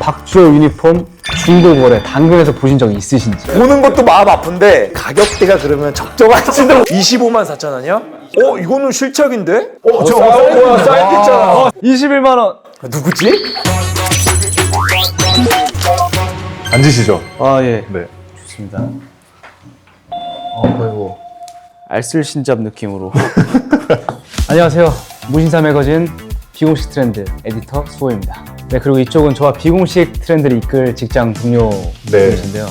박주호 유니폼 중고 거래 당근에서 보신 적이 있으신지? 보는 것도 마음 아픈데 가격대가 그러면 적정한지도 25만 4천 원이요? 이거는 실착인데? 저거 사인했잖아. 21만 원. 누구지? 앉으시죠. 아 예. 네. 좋습니다. 거의 뭐 알쓸신잡 느낌으로. 안녕하세요. 무신사 매거진 비공식 트렌드 에디터 수호입니다. 네, 그리고 이쪽은 저와 비공식 트렌드를 이끌 직장 동료분이신데요.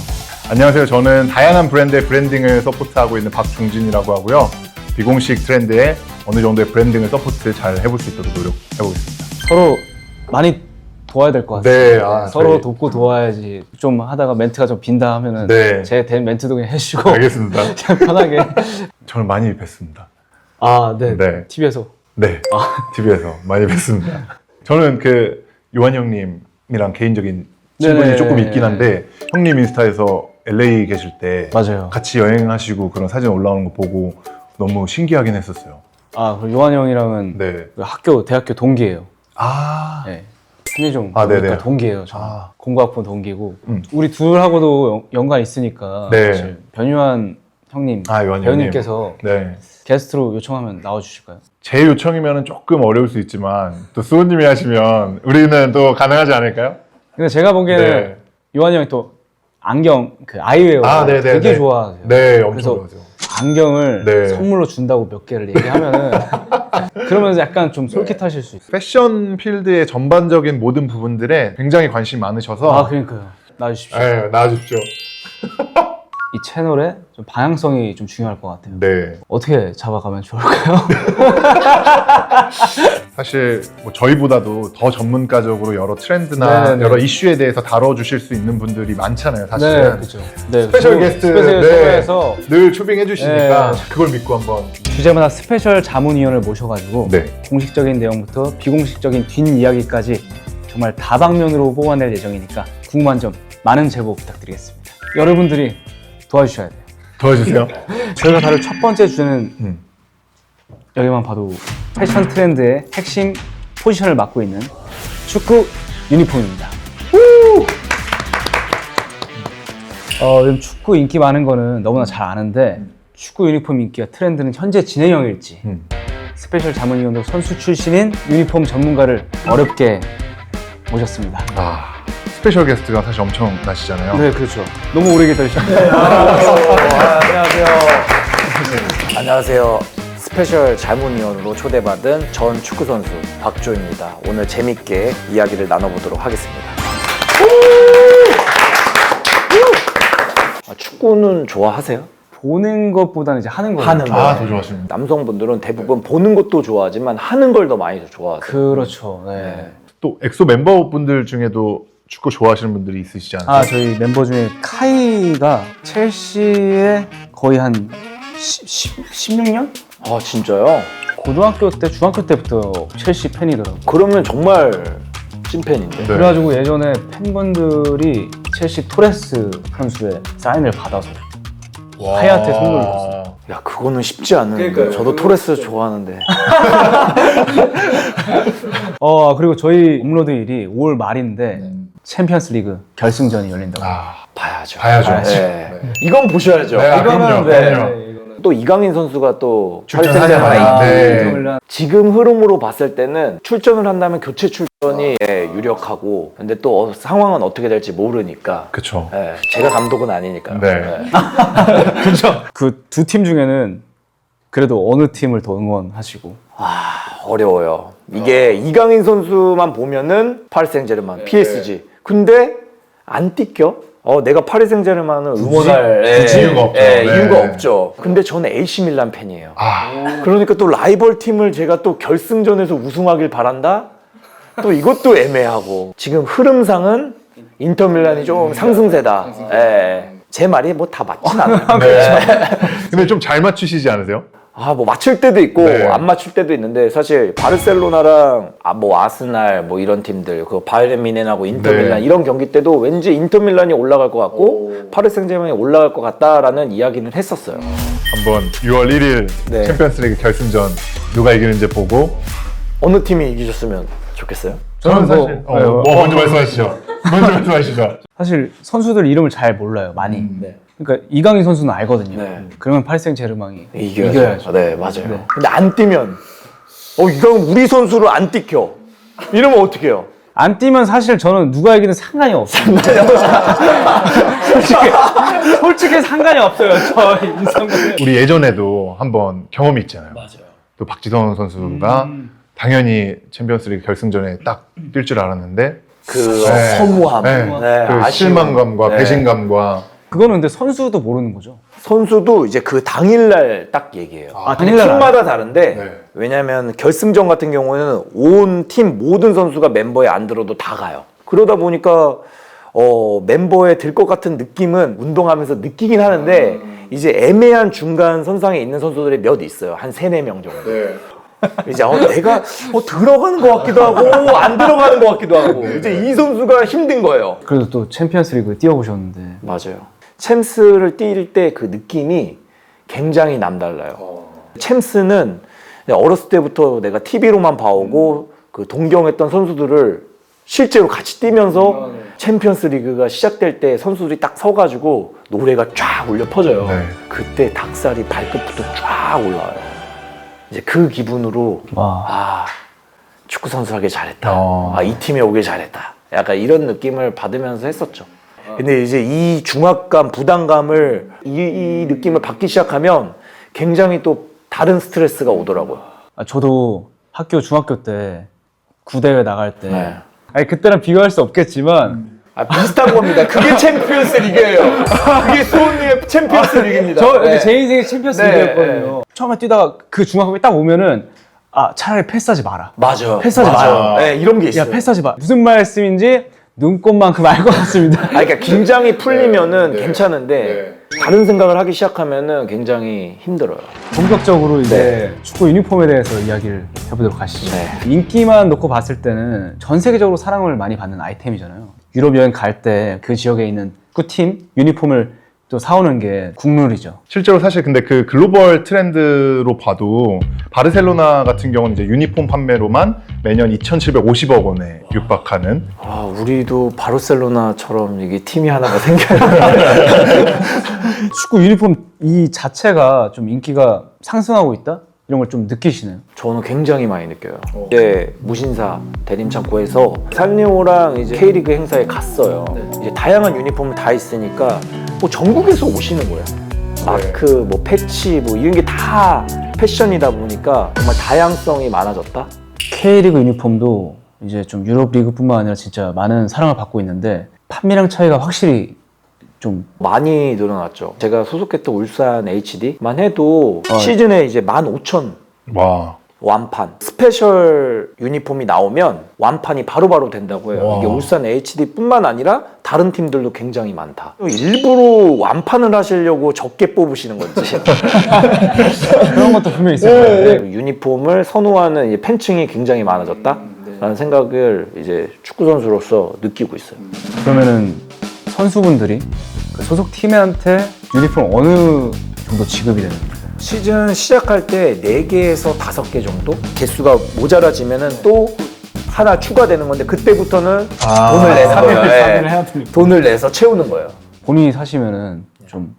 안녕하세요. 저는 다양한 브랜드의 브랜딩을 서포트하고 있는 박중진이라고 하고요. 비공식 트렌드에 어느 정도의 브랜딩을 서포트 잘 해볼 수 있도록 노력해보겠습니다. 서로 많이 도와야 될 것 같아요. 네, 서로 저희- 돕고 도와야지. 좀 하다가 멘트가 좀 빈다 하면은 네. 제 멘트도 그냥 해주시고 알겠습니다. 그냥 편하게. 저는 많이 뵀습니다. 아, 네. 네. TV에서. 네. TV에서 많이 뵀습니다. 저는 그 요한 형님이랑 개인적인 친분이 네네. 조금 있긴 한데 형님 인스타에서 LA 계실 때 맞아요. 같이 여행하시고 그런 사진 올라오는 거 보고 너무 신기하긴 했었어요. 아, 그리고 요한 형이랑은 네. 그 대학교 동기예요. 아. 네. 한예종 아, 네네. 동기예요. 저는. 아. 공과학번 동기고 음. 우리 둘하고도 연관 있으니까 네. 사실 변유한 형님, 아, 요한 배우님께서 네. 게스트로 요청하면 나와주실까요? 제 요청이면 조금 어려울 수 있지만 또 수호님이 하시면 우리는 또 가능하지 않을까요? 근데 제가 보기에는 네. 요한 형이 또 안경 그 아이웨어 네네. 되게 좋아하세요. 네, 엄청 그래서 좋아하죠. 안경을 네. 선물로 준다고 몇 개를 얘기하면은 그러면서 약간 좀 솔깃하실 수 있어요. 패션 필드의 전반적인 모든 부분들에 굉장히 관심이 많으셔서 아, 그러니까요. 나와주십시오. 네, 나와주십시오. 이 채널의 좀 방향성이 좀 중요할 것 같아요. 네. 어떻게 잡아가면 좋을까요? 사실 뭐 저희보다도 더 전문가적으로 여러 트렌드나 네네네. 여러 이슈에 대해서 다뤄주실 수 있는 분들이 많잖아요, 사실은. 네, 그렇죠. 네, 스페셜 게스트 스페셜 섭외해서 늘 초빙해 주시니까 네. 그걸 믿고 한번. 주제마다 스페셜 자문위원을 모셔가지고 네. 공식적인 내용부터 비공식적인 뒷이야기까지 정말 다방면으로 뽑아낼 예정이니까 궁금한 점 많은 제보 부탁드리겠습니다. 여러분들이 도와주셔야 돼요. 도와주세요. 저희가 다룰 첫 번째 주제는 음. 여기만 봐도 패션 트렌드의 핵심 포지션을 맡고 있는 축구 유니폼입니다. 요즘 축구 인기 많은 거는 너무나 잘 아는데 축구 유니폼 인기가 트렌드는 현재 진행형일지 스페셜 자문위원도 선수 출신인 유니폼 전문가를 어렵게 모셨습니다. 스페셜 게스트가 사실 엄청 나시잖아요. 네, 그렇죠. 너무 오래 기다리셨네요. 안녕하세요. 스페셜 자문위원으로 초대받은 전 축구선수 박주호입니다. 오늘 재밌게 이야기를 나눠보도록 하겠습니다. 축구는 좋아하세요? 보는 것보다는 이제 하는 거예요. 하는 거. 더 좋아하십니다. 남성분들은 대부분 보는 것도 좋아하지만 하는 걸 더 많이 좋아하세요. 그렇죠. 네. 또 엑소 멤버분들 중에도 축구 좋아하시는 분들이 있으시지 않나요? 저희 멤버 중에 카이가 첼시에 거의 한 16년? 아 진짜요? 고등학교 때, 중학교 때부터 첼시 팬이더라고요. 그러면 정말 찐팬인데. 네. 그래가지고 예전에 팬분들이 첼시 토레스 선수의 사인을 받아서 카이한테 선물을 줬어요. 야 그거는 쉽지 않은. 저도 토레스 좋아하는데. 그리고 저희 업로드일이 5월 말인데 챔피언스 리그 결승전이 열린다고. 봐야죠. 봐야죠. 네. 이건 보셔야죠. 네, 이거는 그럼요. 또 이강인 선수가 또 출전하잖아요. 파리생제르맹 네. 인터밀란. 지금 흐름으로 봤을 때는 출전을 한다면 교체 출전이 유력하고 근데 또 상황은 어떻게 될지 모르니까 그쵸. 제가 감독은 아니니까요. 네. 그렇죠. 그 두 팀 중에는 그래도 어느 팀을 더 응원하시고? 어려워요. 이게 이강인 선수만 보면은 파리생제르맹, PSG. 근데 안 띠껴? 내가 파리생제르맹을 응원할 굳이 이유가 없죠. 네. 이유가 없죠. 근데 저는 AC 밀란 팬이에요. 그러니까 또 라이벌 팀을 제가 또 결승전에서 우승하길 바란다? 또 이것도 애매하고 지금 흐름상은 인터밀란이 좀 상승세다. 제 말이 뭐 다 맞진 않아요. 근데 좀 잘 맞추시지 않으세요? 뭐 맞출 때도 있고 네. 안 맞출 때도 있는데 사실 바르셀로나랑 뭐 아스날 뭐 이런 팀들 그 바이에른 뮌헨하고 인터밀란 네. 이런 경기 때도 왠지 인터밀란이 올라갈 것 같고 파리 생제르맹이 올라갈 것 같다라는 이야기는 했었어요. 한번 6월 1일 네. 챔피언스리그 결승전 누가 이기는지 보고 어느 팀이 이기셨으면 좋겠어요? 저는 뭐, 사실 먼저 말씀하시죠. 뭔지 말씀하시죠. 사실 선수들 이름을 잘 몰라요, 많이. 네. 그러니까 이강인 선수는 알거든요. 네. 그러면 파리 생제르맹이 이겨야죠. 네, 맞아요. 네. 근데 안 뛰면 이건 우리 선수를 안 뛰켜. 이러면 어떻게 해요? 안 뛰면 사실 저는 누가 이기든 상관이 없어요. 솔직히 상관이 없어요. 저 인상은. 우리 예전에도 한번 경험이 있잖아요. 맞아요. 또 박지성 선수가 당연히 챔피언스리그 결승전에 딱 뛸 줄 알았는데 그 네. 허무함, 네. 그 아쉬움. 실망감과 네. 배신감과 그거는 근데 선수도 모르는 거죠. 선수도 이제 그 당일날 딱 얘기해요. 당일날 팀마다 다른데 네. 왜냐면 결승전 같은 경우에는 온 팀 모든 선수가 멤버에 안 들어도 다 가요. 그러다 보니까 멤버에 들 것 같은 느낌은 운동하면서 느끼긴 하는데 이제 애매한 중간 선상에 있는 선수들이 몇 있어요. 한 3-4명 정도. 이제 내가 들어가는 것 같기도 하고 안 들어가는 것 같기도 하고 이제 이 선수가 힘든 거예요. 그래도 또 챔피언스리그 뛰어보셨는데 맞아요. 챔스를 뛸 때 그 느낌이 굉장히 남달라요. 챔스는 어렸을 때부터 내가 TV로만 봐오고 그 동경했던 선수들을 실제로 같이 뛰면서 챔피언스 리그가 시작될 때 선수들이 딱 서가지고 노래가 쫙 울려 퍼져요. 네. 그때 닭살이 발끝부터 쫙 올라와요. 이제 그 기분으로 와. 축구 선수 하길 잘했다. 이 팀에 오길 잘했다. 약간 이런 느낌을 받으면서 했었죠. 근데 이제 이 중압감, 부담감을 이 느낌을 받기 시작하면 굉장히 또 다른 스트레스가 오더라고요. 저도 중학교 때 구대회 나갈 때 네. 아니 그때랑 비교할 수 없겠지만 비슷한 겁니다. 그게 챔피언스 리그예요. 그게 수원리의 champions 리그입니다. 저 제 인생의 챔피언스 리그였거든요. 처음에 뛰다가 그 중학교에 딱 오면은 차라리 패스하지 마라. 맞아. 패스하지 마라. 네, 이런 게 있어요. 야 패스하지 마. 무슨 말씀인지 눈꽃만큼 알 것 같습니다. 그러니까 긴장이 풀리면은 괜찮은데 다른 생각을 하기 시작하면은 굉장히 힘들어요. 본격적으로 이제 축구 유니폼에 대해서 이야기를 해보도록 하시죠. 인기만 놓고 봤을 때는 전 세계적으로 사랑을 많이 받는 아이템이잖아요. 유럽 여행 갈 때 그 지역에 있는 축구팀 유니폼을 또 사오는 게 국룰이죠. 실제로 사실 근데 그 글로벌 트렌드로 봐도 바르셀로나 같은 경우는 이제 유니폼 판매로만 매년 2,750억 원에 육박하는. 우리도 바르셀로나처럼 이게 팀이 하나가 생겨야 축구 유니폼 이 자체가 좀 인기가 상승하고 있다? 이런 걸 좀 느끼시나요? 저는 굉장히 많이 느껴요. 이제 무신사 대림창고에서 산리오랑 이제 K리그 행사에 갔어요. 이제 다양한 유니폼을 다 있으니까 전국에서 오시는 거예요. 마크, 패치, 이런 게 다 패션이다 보니까 정말 다양성이 많아졌다. K리그 유니폼도 이제 좀 유럽 리그뿐만 아니라 진짜 많은 사랑을 받고 있는데 판매량 차이가 확실히 좀 많이 늘어났죠. 제가 소속했던 울산 HD만 해도 시즌에 이제 15,000 와. 완판. 스페셜 유니폼이 나오면 완판이 바로바로 된다고 해요. 와. 이게 울산 HD뿐만 아니라 다른 팀들도 굉장히 많다. 일부러 완판을 하시려고 적게 뽑으시는 건지. 그런 것도 분명히 있을 거예요. 유니폼을 선호하는 팬층이 굉장히 많아졌다라는 생각을 이제 축구 선수로서 느끼고 있어요. 그러면은 선수분들이 그 소속 팀한테 유니폼 어느 정도 지급이 되는 거예요? 시즌 시작할 때 4개에서 5개 정도? 개수가 모자라지면은 또 하나 추가되는 건데 그때부터는 돈을 내는 거예요. 사비를 해야 되니까. 돈을 내서 채우는 거예요. 본인이 사시면은 좀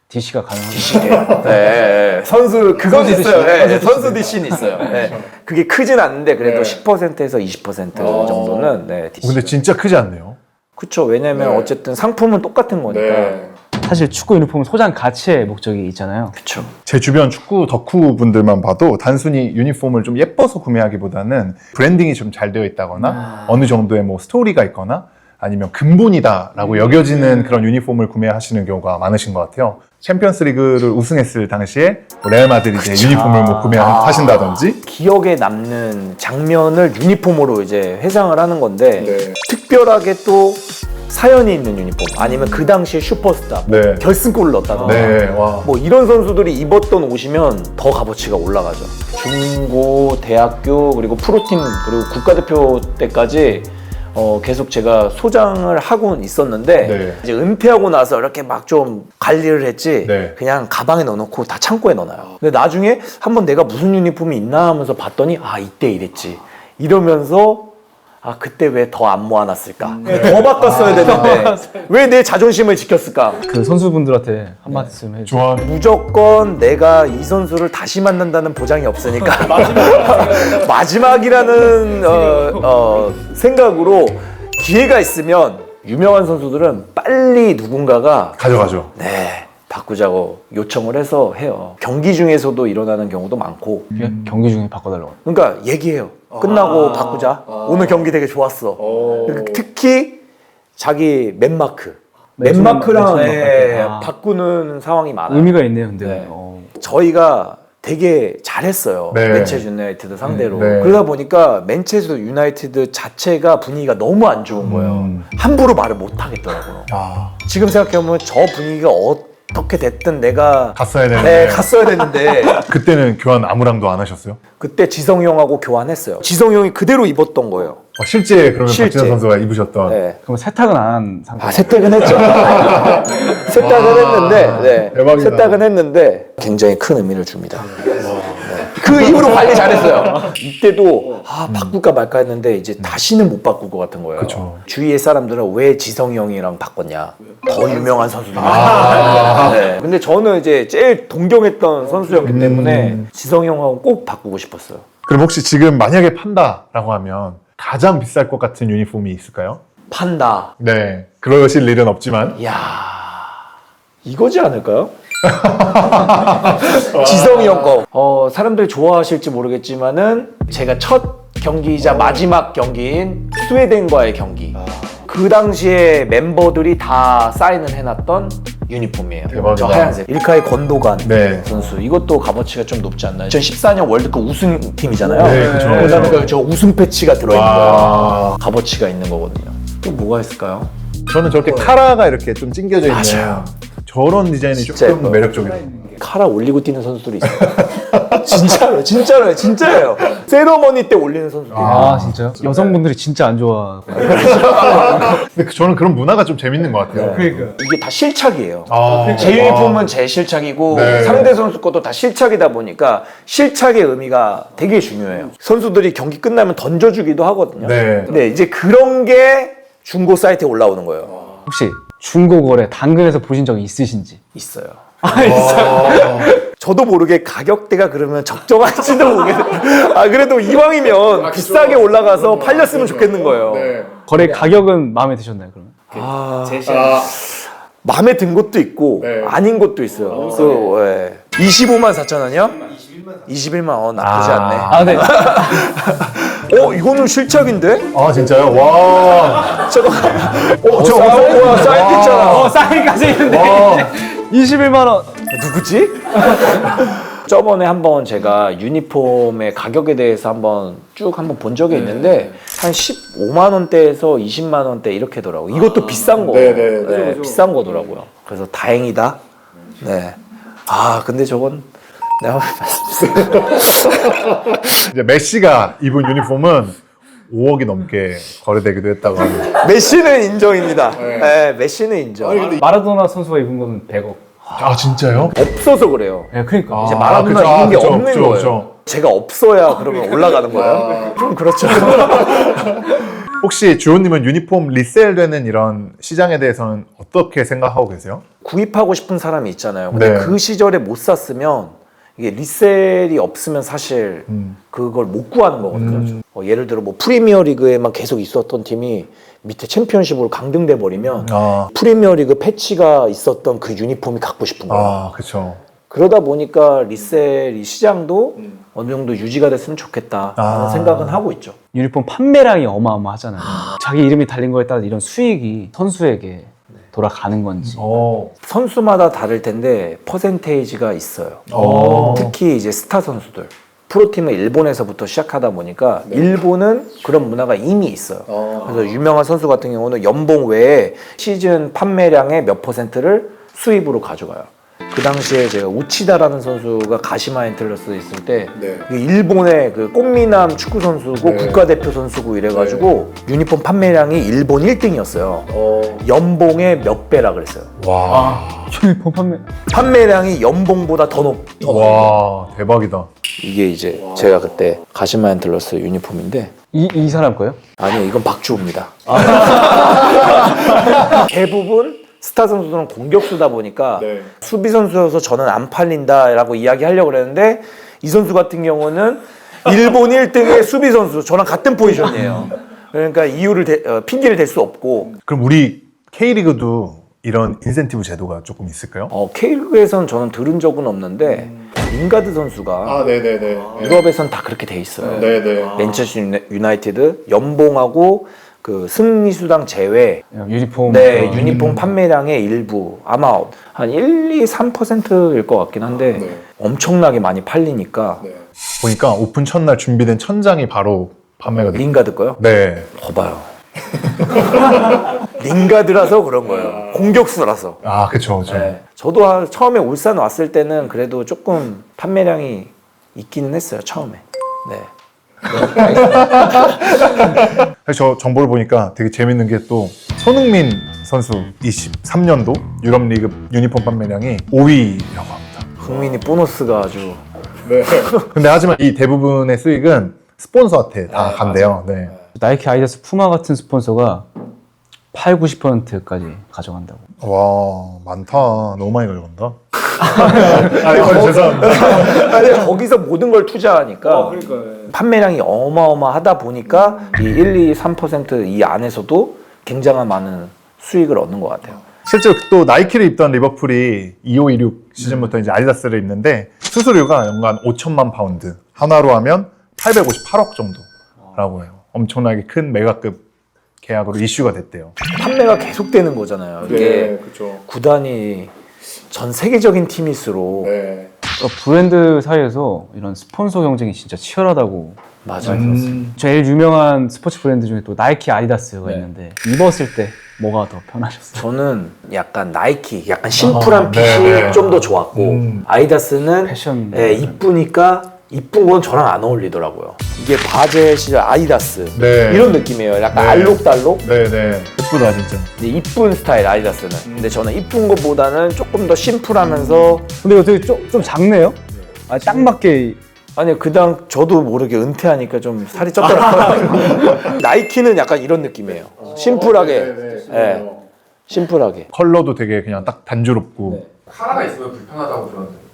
DC가 가능한가요? 네, 선수 그건 있어요. 네, 선수 DC는 있어요. 네. 그게 크진 않는데 그래도 10%에서 20% 정도는 DC. 근데 진짜 크지 않네요. 그렇죠. 왜냐면 어쨌든 상품은 똑같은 거니까. 사실 축구 유니폼은 소장 가치의 목적이 있잖아요. 그렇죠. 제 주변 축구 덕후 분들만 봐도 단순히 유니폼을 좀 예뻐서 구매하기보다는 브랜딩이 좀 잘 되어 있다거나 어느 정도의 스토리가 있거나 아니면 근본이다라고 여겨지는 그런 유니폼을 구매하시는 경우가 많으신 것 같아요. 챔피언스 리그를 우승했을 당시에 레알 마드리드의 유니폼을 구매하신다든지 기억에 남는 장면을 유니폼으로 이제 회상을 하는 건데 특별하게 또 사연이 있는 유니폼 아니면 그 당시에 슈퍼스타 결승골을 넣었다던가 이런 선수들이 입었던 옷이면 더 값어치가 올라가죠. 중고, 대학교 그리고 프로팀 그리고 국가대표 때까지 계속 제가 소장을 하고는 있었는데 이제 은퇴하고 나서 이렇게 막 좀 관리를 했지 그냥 가방에 넣어놓고 다 창고에 넣어놔요. 근데 나중에 한번 내가 무슨 유니폼이 있나 하면서 봤더니 이때 이랬지 이러면서 아 그때 왜 더 안 모아놨을까? 더 바꿨어야 되는데 왜 내 자존심을 지켰을까? 그 선수분들한테 한 말씀 해주세요. 좋아. 무조건 내가 이 선수를 다시 만난다는 보장이 없으니까 마지막이라는 생각으로 기회가 있으면 유명한 선수들은 빨리 누군가가 가져가죠. 네 바꾸자고 요청을 해서 해요. 경기 중에서도 일어나는 경우도 많고 경기 중에 바꿔달라고. 그러니까 얘기해요. 끝나고 바꾸자. 오늘 경기 되게 좋았어. 특히 자기 맨마크랑 바꾸는 상황이 많아요. 의미가 있네요, 근데. 네. 저희가 되게 잘했어요. 네. 맨체스터 유나이티드 상대로. 네. 그러다 보니까 맨체스터 유나이티드 자체가 분위기가 너무 안 좋은 거예요. 함부로 말을 못 하겠더라고요. 지금 생각해보면 저 분위기가 어떻게 됐든 내가 갔어야 되는데. 네, 갔어야 되는데 그때는 교환 아무랑도 안 하셨어요? 그때 지성이 형하고 교환했어요. 지성이 형이 그대로 입었던 거예요. 실제 그러면 실제. 박진영 선수가 입으셨던. 네. 그럼 세탁은 안 한 상태. 아, 세탁은 했죠. 세탁은 했는데, 네. 대박이다. 세탁은 했는데 굉장히 큰 의미를 줍니다. 네. 그 이후로 관리 잘했어요. 이때도 바꿀까 말까 했는데 이제 다시는 못 바꿀 것 같은 거예요. 그쵸. 주위의 사람들은 왜 지성이 형이랑 바꿨냐? 더 유명한 선수들. 네. 근데 저는 이제 제일 동경했던 선수였기 때문에 지성이 형하고 꼭 바꾸고 싶었어요. 그럼 혹시 지금 만약에 판다라고 하면 가장 비쌀 것 같은 유니폼이 있을까요? 판다. 네. 그러실 일은 없지만. 이야, 이거지 않을까요? 지성이 형 거. 사람들이 좋아하실지 모르겠지만은 제가 첫 경기이자 마지막 경기인 스웨덴과의 경기. 그 당시에 멤버들이 다 사인을 해놨던 유니폼이에요. 대박이다. 저 하얀색. 일카의 권도관 네. 선수. 이것도 값어치가 좀 높지 않나요? 2014년 월드컵 우승팀이잖아요. 네, 그쵸. 그다음에 저 우승 패치가 들어있는 거예요. 와. 값어치가 있는 거거든요. 또 뭐가 있을까요? 저는 저렇게 카라가 이렇게 좀 찡겨져 있는 맞아요. 저런 디자인이 진짜 조금 예뻐요. 매력적이에요. 카라 올리고 뛰는 선수들이 있어요. 진짜로요. 세러머니 때 올리는 선수들이 있어요. 아, 진짜요? 여성분들이 진짜 안 좋아. 근데 저는 그런 문화가 좀 재밌는 것 같아요. 이게 다 실착이에요. 아, 제 유니폼은 제 실착이고 네. 상대 선수 것도 다 실착이다 보니까 실착의 의미가 되게 중요해요. 선수들이 경기 끝나면 던져주기도 하거든요. 네. 근데 이제 그런 게 중고 사이트에 올라오는 거예요. 혹시 중고거래 당근에서 보신 적이 있으신지? 있어요. 저도 모르게 가격대가 그러면 적정한지도 모르겠어요. 그래도 이왕이면 비싸게 올라가서 팔렸으면 좋겠는 거예요. 거래 가격은 마음에 드셨나요, 그러면? 마음에 든 것도 있고 아닌 것도 있어요. 25만 4천 원이요? 21만 원 나쁘지 않네. 아, 네. 이거는 실착인데? 아 진짜요? 와. 저거 사이트 있잖아. 사인까지 있는데. 21만 원. 누구지? 저번에 한번 제가 유니폼의 가격에 대해서 한번 본 적이 있는데 한 15만 원대에서 20만 원대 이렇게 더라고요. 이것도 비싼 거. 네, 비싼 거더라고요. 그래서 다행이다. 네. 근데 저건 내가 이제 메시가 입은 유니폼은 5억이 넘게 거래되기도 했다고 합니다. 메시는 인정입니다. 네, 메시는 인정. 마라도나 선수가 입은 거는 100억. 아 진짜요? 없어서 그래요. 네, 그러니까. 이제 마라도나 그쵸. 이런 게 그쵸, 없는 그쵸, 거예요. 그쵸. 제가 없어야 그러면 올라가는 거예요. 좀 그렇죠. 혹시 주호님은 유니폼 리셀되는 이런 시장에 대해서는 어떻게 생각하고 계세요? 구입하고 싶은 사람이 있잖아요. 근데 네. 그 시절에 못 샀으면 이게 리셀이 없으면 사실 그걸 못 구하는 거거든요. 예를 들어 뭐 프리미어리그에만 계속 있었던 팀이 밑에 챔피언십으로 강등돼 버리면 프리미어리그 패치가 있었던 그 유니폼이 갖고 싶은 거예요. 그렇죠. 그러다 보니까 리셀 이 시장도 어느 정도 유지가 됐으면 좋겠다라는 생각은 하고 있죠. 유니폼 판매량이 어마어마하잖아요. 자기 이름이 달린 거에 따라 이런 수익이 선수에게 돌아가는 건지. 선수마다 다를 텐데 퍼센테이지가 있어요. 특히 이제 스타 선수들. 프로팀은 일본에서부터 시작하다 보니까 일본은 그런 문화가 이미 있어요. 그래서 유명한 선수 같은 경우는 연봉 외에 시즌 판매량의 몇 %를 수입으로 가져가요. 그 당시에 제가 우치다라는 선수가 가시마 엔틀러스에 있을 때 일본의 그 꽃미남 축구 선수고 국가대표 선수고 이래가지고 유니폼 판매량이 일본 1등이었어요. 연봉의 몇 배라 그랬어요. 와. 유니폼 판매. 판매량이 연봉보다 더 높. 와 대박이다. 이게 이제 제가 그때 가시마 엔틀러스 유니폼인데 이 사람 거요? 아니요, 이건 박주호입니다. 대부분 스타 선수들은 공격수다 보니까 수비 선수여서 저는 안 팔린다라고 이야기하려고 그랬는데 이 선수 같은 경우는 일본 1등의 수비 선수, 저랑 같은 포지션이에요. 그러니까 핑계를 댈 수 없고. 그럼 우리 K리그도 이런 인센티브 제도가 조금 있을까요? K리그에서는 저는 들은 적은 없는데 링가드 선수가 네네네. 유럽에선 다 그렇게 돼 있어요. 네네. 맨체스터 유나이티드 연봉하고 그 승리 수당 제외, 유니폼. 네, 유니폼 판매량의 일부 아마 한 1, 2, 3%일 것 같긴 한데 엄청나게 많이 팔리니까. 보니까 오픈 첫날 준비된 천장이 바로 판매가 됐어요. 링가드 거요? 네. 봐봐요. 링가드라서 그런 거예요. 공격수라서. 아, 그쵸. 네. 저도 처음에 울산 왔을 때는 그래도 조금 판매량이 있기는 했어요. 처음에. 네. 사실 저 정보를 보니까 되게 재밌는 게 또 손흥민 선수 23년도 유럽 리그 유니폼 판매량이 5위라고 합니다. 흥민이 보너스가 아주. 근데 하지만 이 대부분의 수익은 스폰서한테 다 간대요. 네. 나이키, 아디다스, 푸마 같은 스폰서가 8, 90%까지 가져간다고. 와, 많다. 너무 많이 가져간다. 죄송합니다. 아니, 거기서 모든 걸 투자하니까 판매량이 어마어마하다 보니까 이 1, 2, 3% 이 안에서도 굉장한 많은 수익을 얻는 것 같아요. 실제로 또 나이키를 입던 리버풀이 2526 시즌부터 이제 아디다스를 입는데 수수료가 연간 5천만 파운드, 한화로 하면 858억 정도라고 해요. 엄청나게 큰 메가급 계약으로 이슈가 됐대요. 판매가 계속되는 거잖아요. 이게 구단이 전 세계적인 팀일수록. 브랜드 사이에서 이런 스폰서 경쟁이 진짜 치열하다고. 맞아요. 제일 유명한 스포츠 브랜드 중에 또 나이키, 아디다스가 있는데 입었을 때 뭐가 더 편하셨어요? 저는 약간 나이키, 약간 심플한 핏이 좀 더 좋았고 아디다스는 패션. 이쁘니까 이쁜 건 저랑 안 어울리더라고요. 이게 바제 시절 아디다스 이런 느낌이에요. 약간 알록달록. 네네. 예쁘다 진짜. 근데 이쁜 스타일 아디다스는. 근데 저는 이쁜 것보다는 조금 더 심플하면서. 근데 이거 되게 좀 작네요? 아, 딱 맞게. 아니 그당 저도 모르게 은퇴하니까 좀 살이 쪘더라고요. 나이키는 약간 이런 느낌이에요. 심플하게. 네. 심플하게. 컬러도 되게 그냥 딱 단조롭고. 카라가 있으면 불편하다고 들었는데.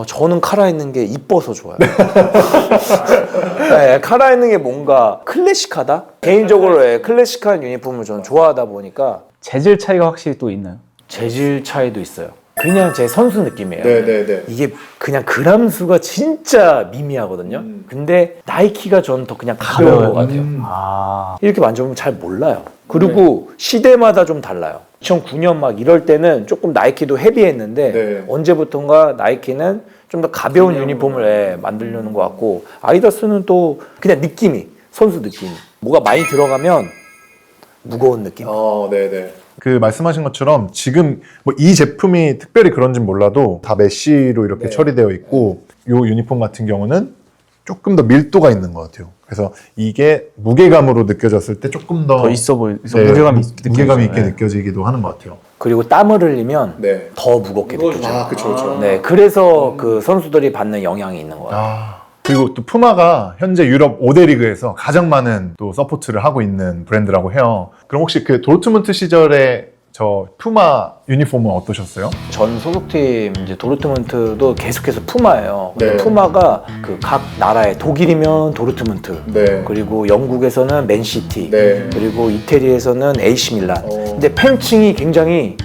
저는 카라 있는 게 이뻐서 좋아요. 네, 카라 있는 게 뭔가 클래식하다? 개인적으로 클래식한 유니폼을 저는 좋아하다 보니까. 재질 차이가 확실히 또 있나요? 재질 차이도 있어요. 그냥 제 선수 느낌이에요. 네네네. 이게 그냥 그람 수가 진짜 미미하거든요. 근데 나이키가 저는 더 그냥 가벼운 것 같아요. 아. 이렇게 만져보면 잘 몰라요. 그리고 시대마다 좀 달라요. 2009년 막 이럴 때는 조금 나이키도 헤비했는데 언제부턴가 나이키는 좀 더 가벼운 유니폼을 만들려는 것 같고 아디다스는 또 그냥 느낌이 선수 느낌이 뭐가 많이 들어가면 무거운 느낌. 네네. 그 말씀하신 것처럼 지금 뭐 이 제품이 특별히 그런지 몰라도 다 메쉬로 이렇게 처리되어 있고 요 유니폼 같은 경우는 조금 더 밀도가 있는 것 같아요. 그래서 이게 무게감으로 느껴졌을 때 조금 더 있어 보여서 무게감이 있게 느껴지기도 하는 것 같아요. 그리고 땀을 흘리면 더 무겁게 느껴져요. 그렇죠. 네, 그래서 그 선수들이 받는 영향이 있는 것 같아요. 그리고 또 푸마가 현재 유럽 5대 리그에서 가장 많은 또 서포트를 하고 있는 브랜드라고 해요. 그럼 혹시 그 도르트문트 시절에 저 푸마 유니폼은 어떠셨어요? 전 소속팀 이제 도르트문트도 계속해서 푸마예요. 네. 푸마가 그 각 나라의 독일이면 도르트문트, 네. 그리고 영국에서는 맨시티, 네. 그리고 이태리에서는 AC 밀란. 근데 팬층이 굉장히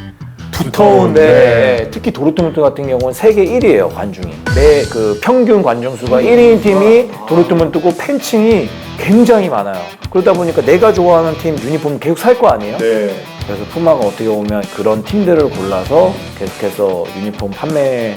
두터운데. 두터운데 특히 도르트문트 같은 경우는 세계 1위예요 관중이. 매 그 평균 관중 수가 1위인 팀이 도르트문트고 팬층이 굉장히 많아요. 그러다 보니까 내가 좋아하는 팀 유니폼 계속 살 거 아니에요? 그래서 푸마가 어떻게 보면 그런 팀들을 골라서 계속해서 유니폼 판매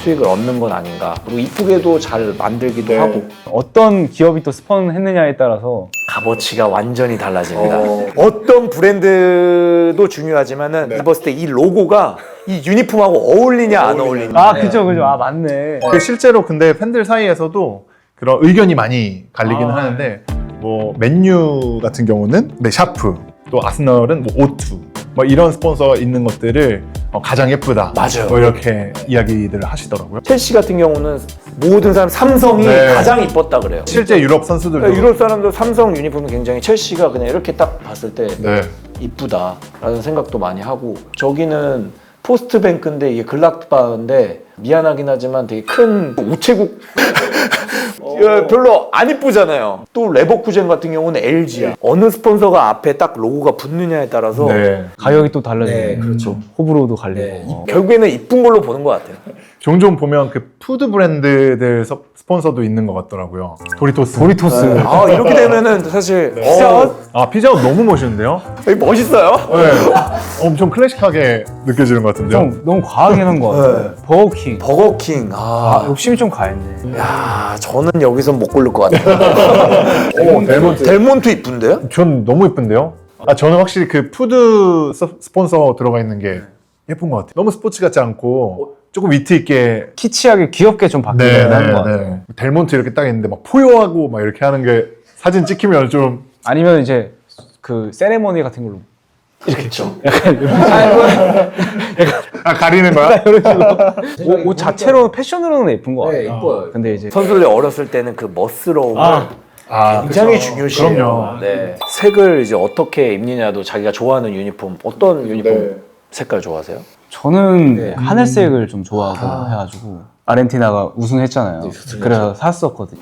수익을 얻는 건 아닌가. 그리고 이쁘게도 잘 만들기도 하고. 어떤 기업이 또 스폰했느냐에 따라서 값어치가 완전히 달라집니다. 어떤 브랜드도 중요하지만은 입었을 때 이 로고가 이 유니폼하고 어울리냐 안 어울리냐. 아, 그죠. 아, 맞네. 그 실제로 근데 팬들 사이에서도 그런 의견이 많이 갈리기는 하는데 뭐 맨유 같은 경우는 샤프, 또 아스널은 뭐 O2 뭐 이런 스폰서가 있는 것들을 가장 예쁘다. 맞아요. 뭐 이렇게 이야기들을 하시더라고요. 첼시 같은 경우는 모든 사람 삼성이 네. 가장 이뻤다 그래요. 실제 유럽 선수들도 유럽 사람들 삼성 유니폼이 굉장히 첼시가 그냥 이렇게 딱 봤을 때 네. 이쁘다라는 생각도 많이 하고 저기는 포스트뱅크인데 이게 글락바인데 미안하긴 하지만 되게 큰 우체국 별로 안 이쁘잖아요. 또 레버쿠젠 같은 경우는 LG야. 어느 스폰서가 앞에 딱 로고가 붙느냐에 따라서 네. 가격이 또 달라지고 네, 그렇죠. 호불호도 갈리고 결국에는 이쁜 걸로 보는 것 같아요. 종종 보면 그 푸드 브랜드들 스폰서도 있는 것 같더라고요. 도리토스. 아 이렇게 되면은 사실 피자헛 피자헛 너무 멋있는데요? 멋있어요. 네. 엄청 클래식하게 느껴지는 것 같은데요. 좀 너무 과하게 한 것 같아요. 버거킹. 버거킹. 욕심이 좀 가했네. 야, 저는 여기서 못 고를 것 같아요. 델몬트 이쁜데요? 전 너무 예쁜데요? 저는 확실히 그 푸드 스폰서 들어가 있는 게 예쁜 것 같아요. 너무 스포츠 같지 않고 조금 위트 있게. 키치하게 귀엽게 좀 바뀌게 하는 것 같아요. 델몬트 이렇게 딱 있는데 막 포효하고 막 이렇게 하는 게 사진 찍히면 좀 아니면 이제 그 세레머니 같은 걸로 그렇죠. 가리는 거야? 옷 자체로 패션으로는 예쁜 것 같아요. 이뻐요. 근데 이제 선수들이 어렸을 때는 그 멋스러움을 굉장히 중요시해요. 네. 색을 이제 어떻게 입느냐도 자기가 좋아하는 유니폼, 어떤 유니폼 색깔 좋아하세요? 저는 하늘색을 좀 좋아하고 해가지고 아르헨티나가 우승했잖아요. 그래서 샀었거든요.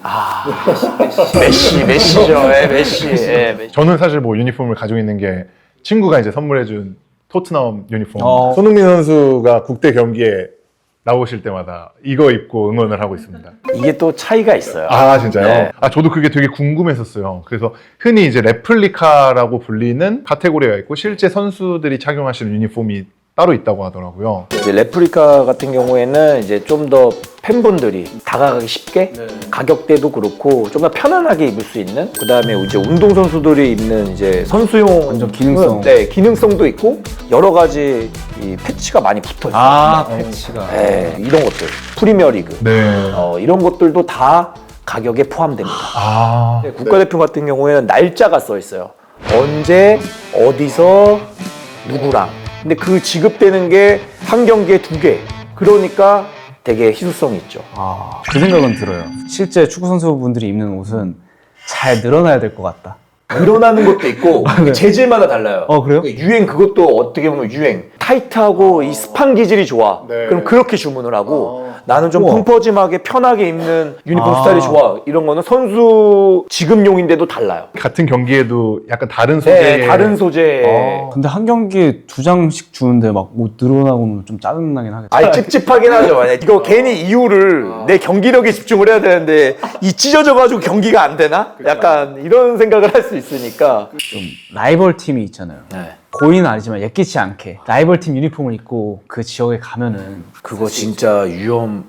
메시죠. 메시. 저는 사실 뭐 유니폼을 가지고 있는 게 친구가 이제 선물해준 토트넘 유니폼. 어. 손흥민 선수가 국대 경기에 나오실 때마다 이거 입고 응원을 하고 있습니다. 이게 또 차이가 있어요. 진짜요? 네. 저도 그게 되게 궁금했었어요. 그래서 흔히 이제 레플리카라고 불리는 카테고리가 있고 실제 선수들이 착용하시는 유니폼이 따로 있다고 하더라고요. 이제 레플리카 같은 경우에는 이제 좀 더 팬분들이 다가가기 쉽게 가격대도 그렇고 좀 더 편안하게 입을 수 있는 그다음에 이제 운동 선수들이 입는 이제 선수용 완전 기능성. 네, 기능성도 있고 여러 가지 이 패치가 많이 붙어 있어요. 패치가. 네, 이런 것들 프리미어리그 네. 이런 것들도 다 가격에 포함됩니다. 네, 네. 국가대표 같은 경우에는 날짜가 써 있어요. 언제 어디서 누구랑. 근데 그 지급되는 게 한 경기에 2개. 그러니까 되게 희소성이 있죠. 그 생각은 들어요. 실제 축구 선수분들이 입는 옷은 잘 늘어나야 될 것 같다. 늘어나는 것도 있고 재질마다 달라요. 그래요? 유행 그것도 어떻게 보면 유행. 타이트하고 이 스판 기질이 좋아. 네. 그럼 그렇게 주문을 하고 나는 좀 펑퍼짐하게 편하게 입는 유니폼 스타일이 좋아. 이런 거는 선수 지급용인데도 달라요. 같은 경기에도 약간 다른 소재의 네, 다른 소재. 근데 한 경기에 2장씩 주는데 막 옷 늘어나고는 좀 짜증나긴 하겠다. 아니 찝찝하긴 하죠. 만약 이거 괜히 이유를 내 경기력에 집중을 해야 되는데 이 찢어져가지고 경기가 안 되나? 약간 이런 생각을 할 수 있으니까. 좀 라이벌 팀이 있잖아요. 네. 고의는 아니지만 예기치 않게 라이벌 팀 유니폼을 입고 그 지역에 가면은 그거 진짜 위험해요.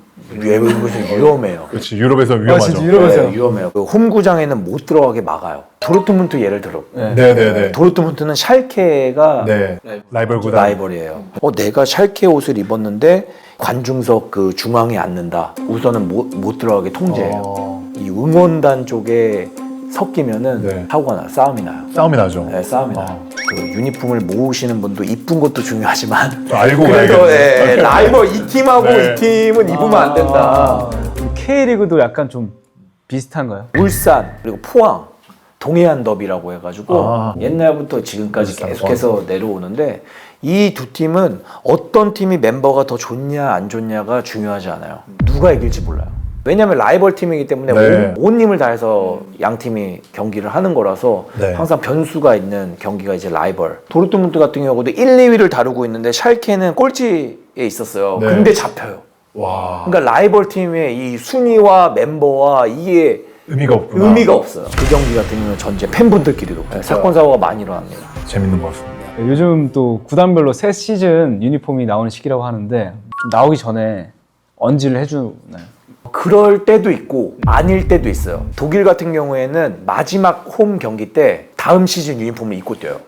그렇지 유럽에서 위험하죠. 네, 위험해요. 그 홈구장에는 못 들어가게 막아요. 도르트문트 예를 들어. 네네네. 도르트문트는 샬케가 네. 라이벌 구단. 라이벌이에요. 내가 샬케 옷을 입었는데 관중석 그 중앙에 앉는다. 우선은 못 들어가게 통제해요. 이 응원단 쪽에 섞이면은 네. 사고가 나요. 싸움이 나요. 싸움이 나죠. 네, 싸움이 나요. 그 유니폼을 모으시는 분도 이쁜 것도 중요하지만 알고 그래도 가야겠네. 라이벌 이 팀하고 네. 이 팀은 입으면 안 된다. K리그도 약간 좀 비슷한가요? 울산 그리고 포항 동해안 더비라고 해가지고 옛날부터 지금까지 울산, 계속해서 내려오는데 이 두 팀은 어떤 팀이 멤버가 더 좋냐 안 좋냐가 중요하지 않아요. 누가 이길지 몰라요. 왜냐하면 라이벌 팀이기 때문에 네. 온 힘을 다해서 양 팀이 경기를 하는 거라서 네. 항상 변수가 있는 경기가 이제 라이벌. 도르트문트 같은 경우도 1, 2위를 다루고 있는데 샬케는 꼴찌에 있었어요. 네. 근데 잡혀요. 와. 그러니까 라이벌 팀의 이 순위와 멤버와 이게 의미가 없구나. 의미가 없어요. 그 경기 같은 경우는 전체 팬분들끼리도 사건 사고가 많이 일어납니다. 재밌는 것 같습니다. 요즘 또 구단별로 새 시즌 유니폼이 나오는 시기라고 하는데 좀 나오기 전에 언지를 해주나요? 그럴 때도 있고 아닐 때도 있어요. 독일 같은 경우에는 마지막 홈 경기 때 다음 시즌 유니폼을 입고 뛰어요.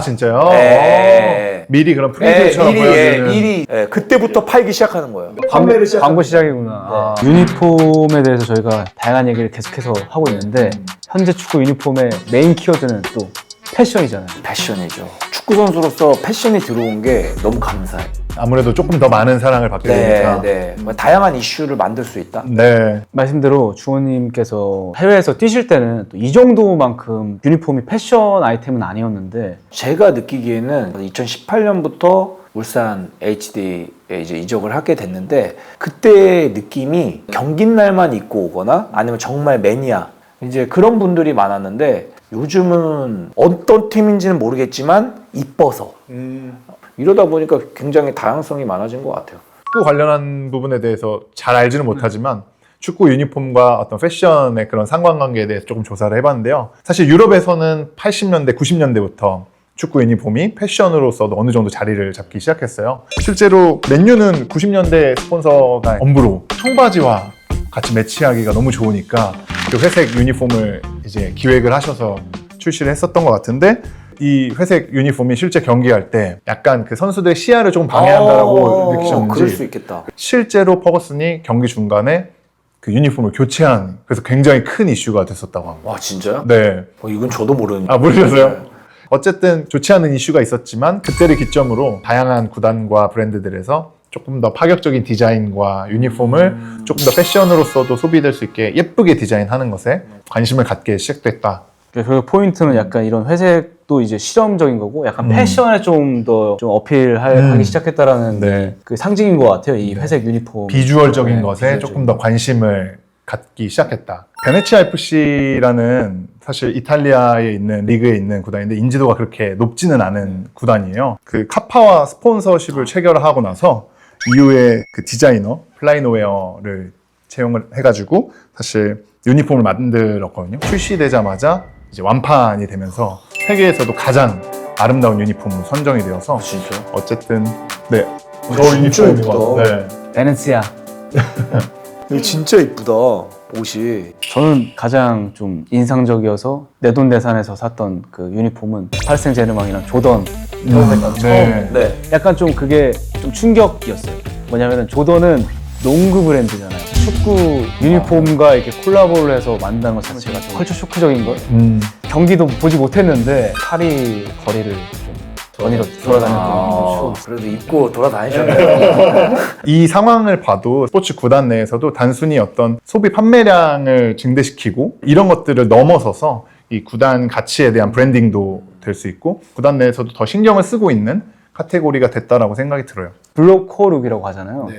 진짜요? 네. 미리 그런 프리뷰처럼 보여주는. 미리 그때부터 팔기 시작하는 거예요. 광고 시작이구나. 유니폼에 대해서 저희가 다양한 얘기를 계속해서 하고 있는데 현재 축구 유니폼의 메인 키워드는 또 패션이잖아요. 패션이죠. 축구 선수로서 패션이 들어온 게 너무 감사해. 아무래도 조금 더 많은 사랑을 받게 되니까. 네. 뭐 다양한 이슈를 만들 수 있다. 네. 말씀대로 주호님께서 해외에서 뛰실 때는 또 이 정도만큼 유니폼이 패션 아이템은 아니었는데 제가 느끼기에는 2018년부터 울산 HD에 이제 이적을 하게 됐는데 그때 느낌이 경기 날만 입고 오거나 아니면 정말 매니아 이제 그런 분들이 많았는데 요즘은 어떤 팀인지는 모르겠지만 이뻐서 이러다 보니까 굉장히 다양성이 많아진 것 같아요. 축구 관련한 부분에 대해서 잘 알지는 못하지만 축구 유니폼과 어떤 패션의 그런 상관관계에 대해서 조금 조사를 해봤는데요. 사실 유럽에서는 80년대, 90년대부터 축구 유니폼이 패션으로서도 어느 정도 자리를 잡기 시작했어요. 실제로 맨유는 90년대 스폰서가 엄브로 청바지와 같이 매치하기가 너무 좋으니까 그 회색 유니폼을 이제 기획을 하셔서 출시를 했었던 것 같은데 이 회색 유니폼이 실제 경기할 때 약간 그 선수들의 시야를 조금 방해한다라고 느끼셨는지 그럴 수 있겠다. 실제로 퍼거슨이 경기 중간에 그 유니폼을 교체한 그래서 굉장히 큰 이슈가 됐었다고 합니다. 와 진짜요? 네. 이건 저도 모르는. 아, 모르셨어요? 어쨌든 좋지 않은 이슈가 있었지만 그때를 기점으로 다양한 구단과 브랜드들에서 조금 더 파격적인 디자인과 유니폼을 조금 더 패션으로서도 소비될 수 있게 예쁘게 디자인하는 것에 관심을 갖게 시작됐다. 그 포인트는 약간 이런 회색도 이제 실험적인 거고 약간 패션에 좀 더 좀 어필하기 시작했다라는 네. 그 상징인 것 같아요. 이 회색 유니폼. 비주얼적인 네, 것에 비주얼적인 조금 더 관심을 갖기 시작했다. 베네치아 FC라는 사실 이탈리아에 있는 리그에 있는 구단인데 인지도가 그렇게 높지는 않은 구단이에요. 그 카파와 스폰서십을 체결하고 나서 이후에 그 디자이너 플라이노웨어를 채용을 해가지고 사실 유니폼을 만들었거든요. 출시되자마자 이제 완판이 되면서 세계에서도 가장 아름다운 유니폼으로 선정이 되어서 진짜? 어쨌든 네. 진짜 예쁘다. 네. 베네치아. 이거 진짜 이쁘다. 옷이. 저는 가장 좀 인상적이어서 내돈내산해서 샀던 그 유니폼은 파리생 제르맹이랑 조던 협업했던 처음. 네. 네. 약간 좀 그게 좀 충격이었어요. 뭐냐면은 조던은 농구 브랜드잖아요. 축구 유니폼과 이렇게 콜라보를 해서 만든 것 자체가 좀 컬처 쇼크적인 거. 경기도 보지 못했는데 파리 거리를 좀 전이로 돌아다녔던 그래도 입고 돌아다니셨네요. 이 상황을 봐도 스포츠 구단 내에서도 단순히 어떤 소비 판매량을 증대시키고 이런 것들을 넘어서서 이 구단 가치에 대한 브랜딩도 될 수 있고 구단 내에서도 더 신경을 쓰고 있는 카테고리가 됐다라고 생각이 들어요. 블로코룩이라고 하잖아요.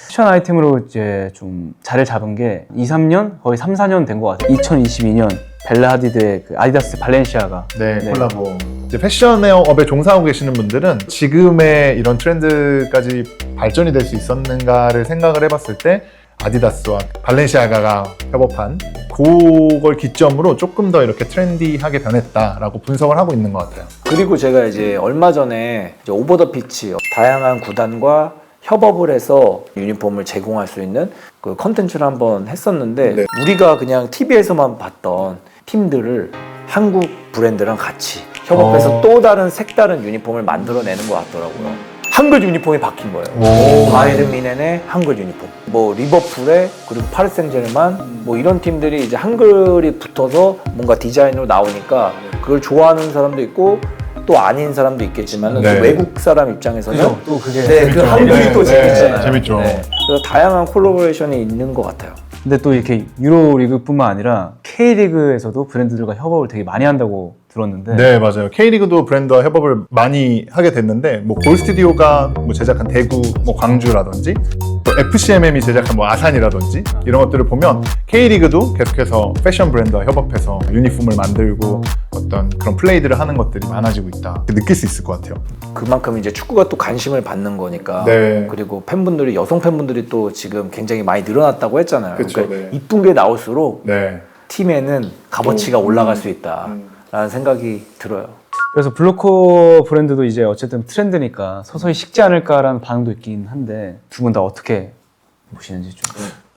패션 아이템으로 이제 좀 자리를 잡은 게 2, 3년? 거의 3, 4년 된 것 같아요. 2022년 벨라 하디드의 그 아디다스 발렌시아가 네, 콜라보. 이제 패션업에 종사하고 계시는 분들은 지금의 이런 트렌드까지 발전이 될 수 있었는가를 생각을 해봤을 때 아디다스와 발렌시아가가 협업한 그걸 기점으로 조금 더 이렇게 트렌디하게 변했다라고 분석을 하고 있는 것 같아요. 그리고 제가 이제 얼마 전에 이제 오버 더 피치 다양한 구단과 협업을 해서 유니폼을 제공할 수 있는 그 컨텐츠를 한번 했었는데 네. 우리가 그냥 TV에서만 봤던 팀들을 한국 브랜드랑 같이 협업해서 또 다른 색다른 유니폼을 만들어내는 것 같더라고요. 한글 유니폼이 바뀐 거예요. 바이에른 뮌헨의 한글 유니폼, 뭐 리버풀의 그리고 파리 생제르맹 뭐 이런 팀들이 이제 한글이 붙어서 뭔가 디자인으로 나오니까 그걸 좋아하는 사람도 있고 또 아닌 사람도 있겠지만 네. 외국 사람 입장에서는 그죠? 또 그게 네, 그 재밌죠. 한글이 또 네, 재밌잖아요. 재밌죠. 그래서 다양한 콜라보레이션이 있는 것 같아요. 근데 또 이렇게 유로리그뿐만 아니라 K리그에서도 브랜드들과 협업을 되게 많이 한다고 들었는데 네, 맞아요. K리그도 브랜드와 협업을 많이 하게 됐는데 뭐 골스튜디오가 뭐 제작한 대구, 뭐 광주라든지 또 FCMM이 제작한 뭐 아산이라든지 이런 것들을 보면 K리그도 계속해서 패션 브랜드와 협업해서 유니폼을 만들고 어떤 그런 플레이들을 하는 것들이 많아지고 있다. 느낄 수 있을 것 같아요. 그만큼 이제 축구가 또 관심을 받는 거니까. 네. 그리고 팬분들이 여성 팬분들이 또 지금 굉장히 많이 늘어났다고 했잖아요. 그쵸, 그러니까 네. 이쁜 게 나올수록 네. 팀에는 값어치가 올라갈 수 있다라는 생각이 들어요. 그래서 블로코 브랜드도 이제 어쨌든 트렌드니까 서서히 식지 않을까라는 반응도 있긴 한데 두 분 다 어떻게 보시는지 좀.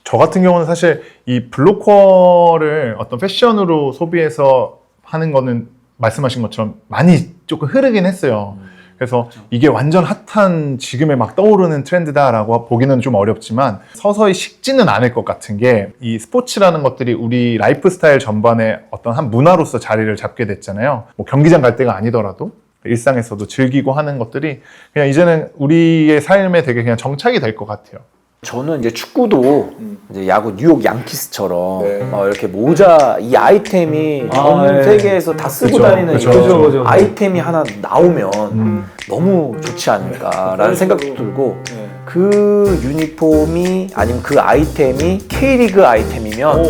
저 같은 경우는 사실 이 블로커를 어떤 패션으로 소비해서 하는 거는 말씀하신 것처럼 많이 조금 흐르긴 했어요. 그래서 이게 완전 핫한 지금에 막 떠오르는 트렌드다라고 보기는 좀 어렵지만 서서히 식지는 않을 것 같은 게 이 스포츠라는 것들이 우리 라이프 스타일 전반에 어떤 한 문화로서 자리를 잡게 됐잖아요. 뭐 경기장 갈 때가 아니더라도 일상에서도 즐기고 하는 것들이 그냥 이제는 우리의 삶에 되게 그냥 정착이 될 것 같아요. 저는 이제 축구도 이제 야구 뉴욕 양키스처럼 이렇게 모자 이 아이템이 전 네. 세계에서 다 쓰고 그쵸, 다니는 그쵸. 이런 그쵸. 아이템이 하나 나오면 너무 좋지 않을까라는 생각도 들고 그 유니폼이 아니면 그 아이템이 K리그 아이템이면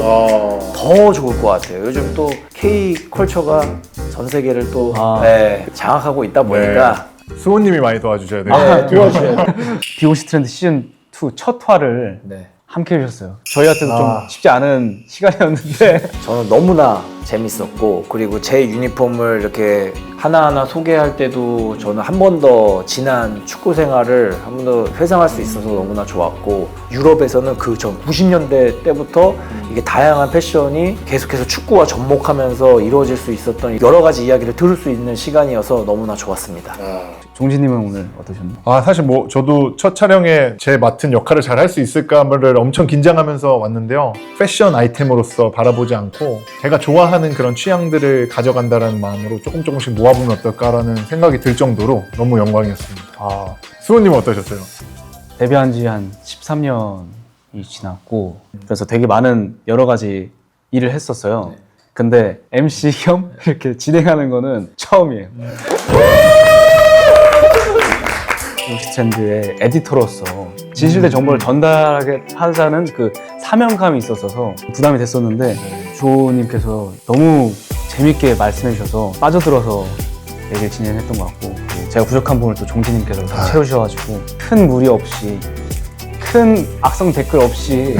더 좋을 것 같아요. 요즘 또 K 컬처가 전 세계를 또 장악하고 있다 보니까 수호님이 많이 도와주셔야 돼요. 도와주셔야 돼요. BOC 트렌드 시즌 2 첫 화를 함께 해주셨어요. 저희한테도 좀 쉽지 않은 시간이었는데 저는 너무나 재밌었고 그리고 제 유니폼을 이렇게 하나하나 소개할 때도 저는 한 번 더 지난 축구 생활을 한 번 더 회상할 수 있어서 너무나 좋았고 유럽에서는 그 전 90년대 때부터 이게 다양한 패션이 계속해서 축구와 접목하면서 이루어질 수 있었던 여러 가지 이야기를 들을 수 있는 시간이어서 너무나 좋았습니다. 종진님은 오늘 어떠셨나요? 사실 뭐 저도 첫 촬영에 제 맡은 역할을 잘 할 수 있을까를 엄청 긴장하면서 왔는데요. 패션 아이템으로서 바라보지 않고 제가 좋아하는 그런 취향들을 가져간다는 마음으로 조금씩 모아보면 어떨까라는 생각이 들 정도로 너무 영광이었습니다. 수호님은 어떠셨어요? 데뷔한 지 한 13년이 지났고 그래서 되게 많은 여러 가지 일을 했었어요. 근데 MC 겸 이렇게 진행하는 거는 처음이에요. BOC 트렌드의 에디터로서 진실된 정보를 전달하게 하자는 그 사명감이 있었어서 부담이 됐었는데 조님께서 너무 재밌게 말씀해 주셔서 빠져들어서 얘기를 진행했던 것 같고 제가 부족한 부분을 또 종진님께서 다 채우셔가지고 큰 무리 없이 큰 악성 댓글 없이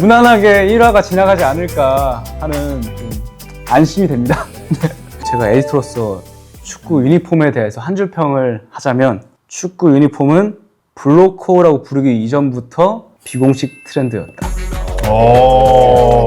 무난하게 1화가 지나가지 않을까 하는 좀 안심이 됩니다. 제가 에디터로서 축구 유니폼에 대해서 한 줄 평을 하자면 축구 유니폼은 블로코라고 부르기 이전부터 비공식 트렌드였다. 오.